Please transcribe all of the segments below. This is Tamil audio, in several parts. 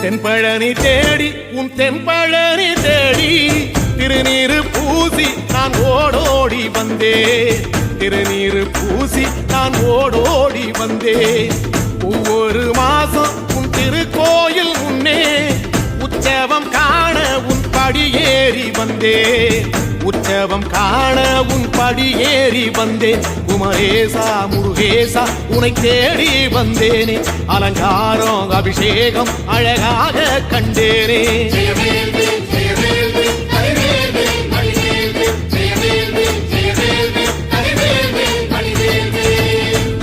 தென்பழனி தேடி உன் தென்பழனி தேடி திருநீரு பூசி நான் ஓடோடி வந்தேன். திருநீரு பூசி நான் ஓடோடி வந்தேன். ஒவ்வொரு மாசம் உன் திருக்கோயில் முன்னே உற்சவம் காண உன் படியேறி வந்தேன். உற்சவம் காண உன் படியேறி வந்தேன். குமரேசா முருகேசா உனை தேடி வந்தேனே. அலங்காரம் அபிஷேகம் அழகாக கண்டேனே.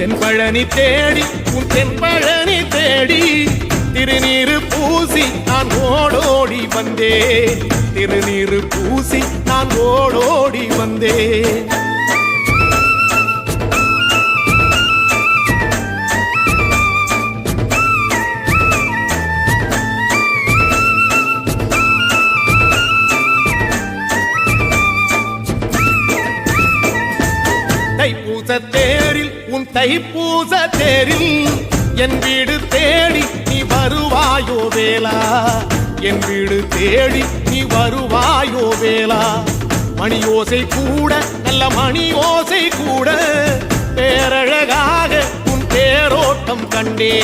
தென்பழனி தேடி உன் தென்பழனி தேடி திருநீரு பூசி நான் ஓடோடி வந்தேன். திருநீரு பூசி நான் ஓடோடி வந்தேன். தைப்பூச தேரில் உன் தைப்பூச தேரில் என் வீடு தேடி நீ வருவாயோ வேளா. என் வீடு தேடி நீ வருவாயோ வேளா. மணி ஓசை கூட நல்ல மணி ஓசை கூட பேரழகாக உன் தேரோட்டம் கண்டே.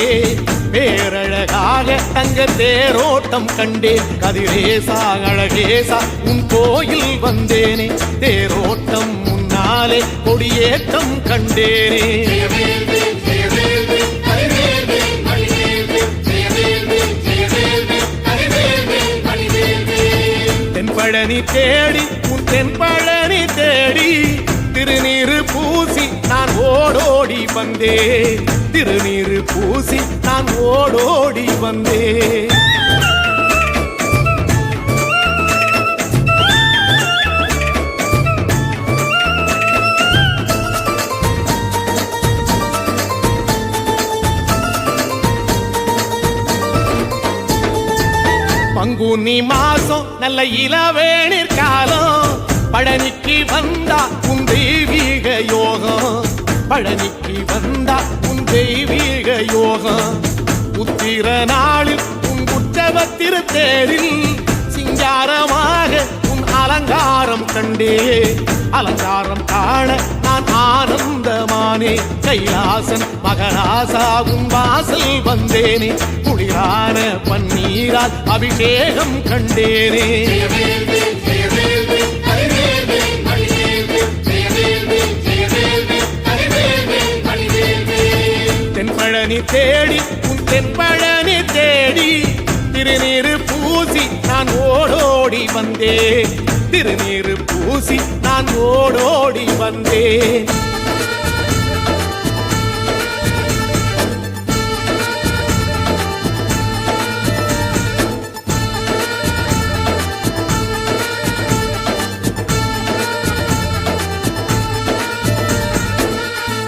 பேரழகாக தங்க தேரோட்டம் கண்டே. கதிரேசா அழகேசா உன் கோயில் வந்தேனே. தேரோட்டம் முன்னாலே கொடியேற்றம் கண்டேனே. தென்பழனி தேடி உன் தென்பழனி தேடி திருநீரு பூசி நான் ஓடோடி வந்தேன். திருநீரு பூசி நான் ஓடோடி வந்தேன். பங்குனி மாசம் நல்ல இளவேணிற் காலம். பழனிக்கு வந்தா உன் தெய்வீக யோகம். பழனிக்கு வந்தா உன் தெய்வீக யோகம். உத்திர நாளில் உன் உற்சவத்திரு தேரில் சிங்காரமாக உன் அலங்காரம் கண்டே. அலங்காரம் காண நான் ஆனந்தமானே. கைலாசன் மகராசா உன் வாசல் வந்தேனே. குளிரான பன்னீரால் அபிஷேகம் கண்டேனே. தென்பழனி தேடி உன் தென்பழனி தேடி திருநீரு பூசி நான் ஓடோடி வந்தேன். திருநீரு பூசி நான் ஓடோடி வந்தேன்.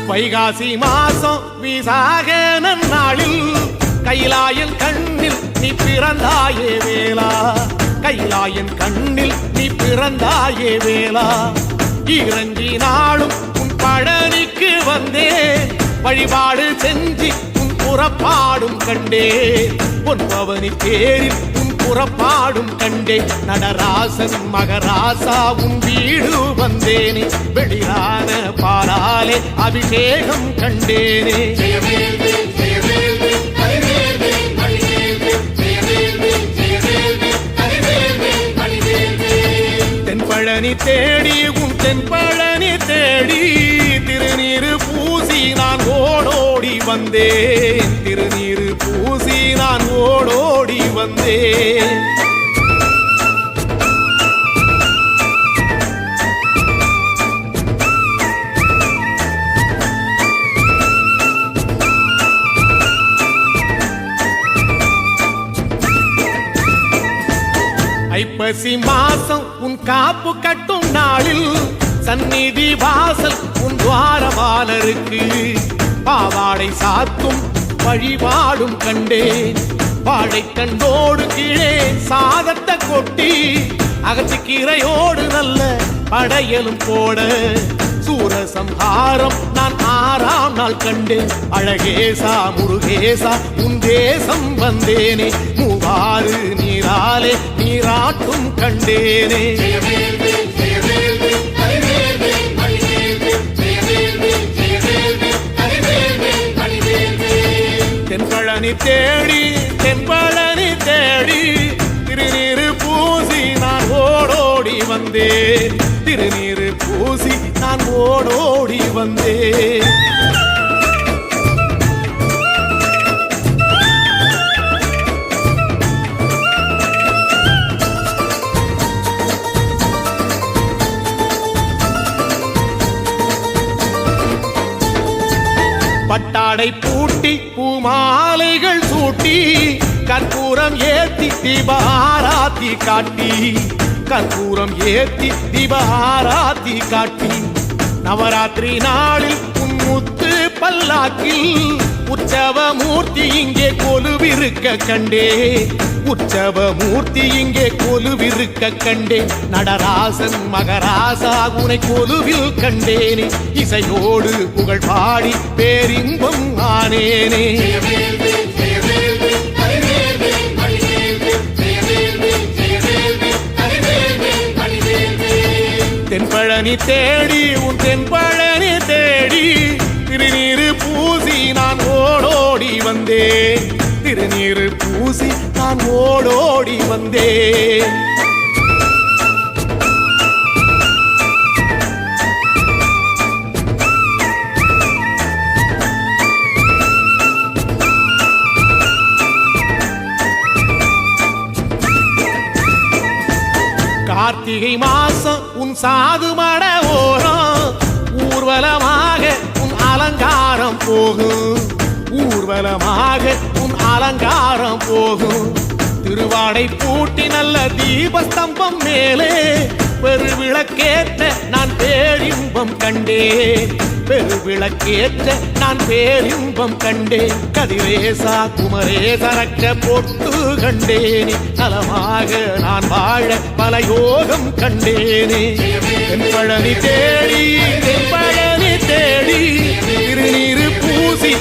வைகாசி மாசம் விசாக நன்னாளில் கைலாயன் கண்ணில் நீ பிறந்தாயே வேளா. கைலாயன் கண்ணில் நீ பிறந்தாயே வேளா. இறங்கி நாளும் உன் பழனிக்கு வந்தேன். வழிபாடு செஞ்சு உன் புறப்பாடும் கண்டே. பொன்பவனி தேரில் உன் புறப்பாடும் கண்டே. நடராசன் மகராசா உன் வீடு வந்தேனே. வெளியான பாலாலே அபிஷேகம் கண்டேனே. தென்பழனி தேடி உன் தென்பழனி தேடி திருநீரு பூசி நான் ஓடோடி வந்தேன். திருநீரு பூசி நான் ஓடோடி வந்தேன். ஐப்பசி மாசம் உன் காப்பு கட்டும் நாளில் சந்நிதி வாசல் உன் துவாரபாலருக்கு பாவாடை சாத்தும் வழிபாடும் கண்டேன். வாழைத்தண்டோடு கீழே சாதத்தை கொட்டி அகத்திக்கீரையோடு நல்ல படையலும் போட சூரசம்ஹாரம் நான் 6ஆம் நாள் நாள் கண்டேன் அழகேசா முருகேசா உன் தேசம் வந்தேனே மூவாறு நீராலே நீராட்டும் கண்டேனே தென்பழனி தேடி தென்பழனி தேடி திருநீரு பூசி நான் ஓடோடி வந்தேன் திருநீரு பூசி நான் ஓடோடி வந்தேன் பட்டாடை பூட்டி பூமாலைகள் சூட்டி கற்பூரம் ஏத்தி தீபாராத்தி காட்டி கற்பூரம் ஏத்தி தீபாராத்தி காட்டி நவராத்திரி நாளில் முத்து பல்லாக்கில் உற்சவ மூர்த்தி இங்கே கொலுவிருக்க கண்டே உற்சவ மூர்த்தி இங்கே கொலுவிருக்க கண்டே நடராசன் மகராசா உனை கொலுவில் கண்டேனே இசையோடு புகழ் பாடி பேரின்பம் ஆனேனே தென்பழனி தேடி உன் தென்பழனி தேடி திருநீரு பூசி நான் ஓடோடி வந்தேன் திருநீரு பூசி நான் ஓடோடி வந்தேன் கார்த்திகை மாசம் உன் சாது மட ஓரம் ஊர்வலமாக உன் அலங்காரம் போகும் ஊர்வலமாக உன் அலங்காரம் போகும் திருவாடை பூட்டி நல்ல தீபஸ்தம்பம் மேலே பெருவிளக்கேற்ற நான் பேரின்பம் கண்டேன் பெருவிளக்கேற்ற நான் பேரின்பம் கண்டேன் கதிரேசா குமரேசரக்க பொட்டு கண்டேனே நலமாக நான் வாழ பல யோகம் கண்டேனே தென்பழனி தேடி தென்பழனி தேடி திருநீரு பூசி